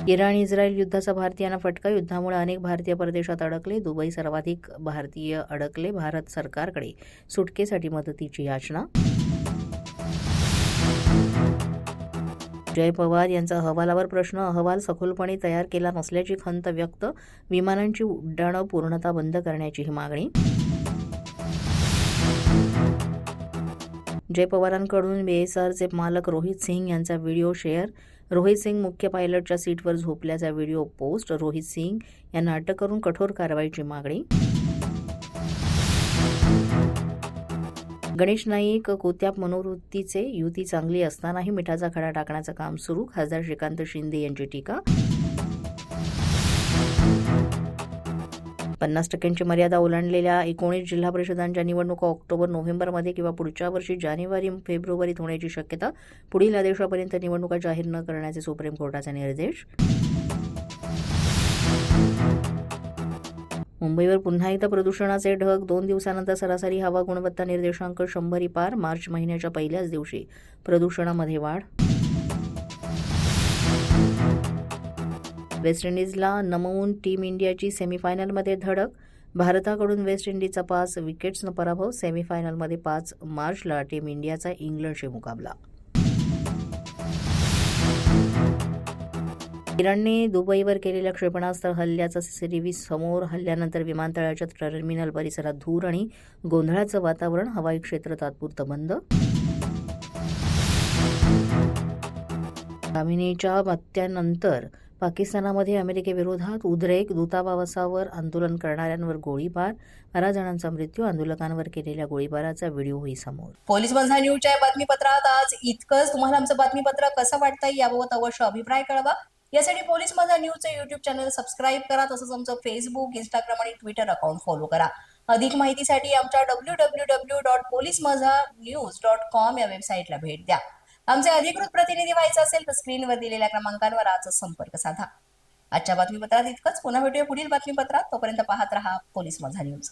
Iran Israel युद्धाचा भारतीयांना फटका. युद्धामुळे अनेक भारतीय परदेशात अडकले. दुबई सर्वाधिक भारतीय अडकले. भारत सरकारकडे सुटकेसाठी मदतीची याचना. जय पवार यांचा अहवालावर प्रश्न. अहवाल सखोलपणे तयार केला नसल्याची खंत व्यक्त. विमानांची उड्डाणं पूर्णतः बंद करण्याचीही मागणी. जय पवारांकडून बीएसआरचे मालक रोहित सिंग यांचा व्हिडिओ शेअर. रोहित सिंग मुख्य पायलटच्या सीटवर झोपल्याचा व्हिडिओ पोस्ट. रोहित सिंग यांना अटक करून कठोर कारवाईची मागणी. गणेश नाईक कोत्याप मनोवृत्तीचे. युती चांगली असतानाही मिठाचा खडा टाकण्याचं काम सुरू. खासदार श्रीकांत शिंदे यांची टीका. 50% मर्यादा ओलांडलेल्या 19 जिल्हा परिषदांच्या निवडणुका ऑक्टोबर-नोव्हेंबरमध्ये किंवा पुढच्या वर्षी जानेवारी-फेब्रुवारीत होण्याची शक्यता. पुढील आदेशापर्यंत निवडणुका जाहीर न करण्याचे सुप्रीम कोर्टाचे निर्देश. मुंबईवर पुन्हा एकदा प्रदूषणाचे ढग. 2 दिवसानंतर सरासरी हवा गुणवत्ता निर्देशांक 100 पार. मार्च महिन्याच्या पहिल्याच दिवशी प्रदूषणामध्ये वाढ. वेस्ट इंडिजला नमवून टीम इंडियाची सेमीफायनलमध्ये धडक. भारताकडून वेस्ट इंडिजचा 5 विकेट्सनं पराभव. सेमीफायनलमध्ये 5 मार्चला टीम इंडियाचा इंग्लंडशी मुकाबला. इराणने दुबईवर केलेल्या क्षेपणास्त्र हल्ल्याचा सीसीटीव्ही समोर. हल्ल्यानंतर विमानतळाच्या टर्मिनल परिसरात धूर आणि गोंधळाचं वातावरण. हवाई क्षेत्र तात्पुरतं बंद. खामेनीच्या हत्येनंतर पाकिस्तानामध्ये अमेरिकेविरोधात उद्रेक. दूतावासावर आंदोलन करणाऱ्यांवर गोळीबार. 12 जणांचा मृत्यू. आंदोलकांवर केलेल्या गोळीबाराचा व्हिडिओही समोर. पोलीस माझा न्यूजच्या या बातमीपत्रात आज इतकंच. तुम्हाला आमचं बातमीपत्र कसं वाटतंय याबाबत अवश्य अभिप्राय कळवा. यासाठी पोलीस माझा न्यूजचं युट्यूब चॅनल सबस्क्राईब करा. तसंच आमचं फेसबुक, इंस्टाग्राम आणि ट्विटर अकाउंट फॉलो करा. अधिक माहितीसाठी आमच्या www.policemazhanews.com या वेबसाईटला भेट द्या. आमचे अधिकृत प्रतिनिधी व्हायचं असेल तर स्क्रीनवर दिलेल्या क्रमांकांवर आजच संपर्क साधा. आजच्या बातमीपत्रात इतकंच. पुन्हा भेटूया पुढील बातमीपत्रात. तोपर्यंत पाहत रहा पोलीस माझा न्यूज.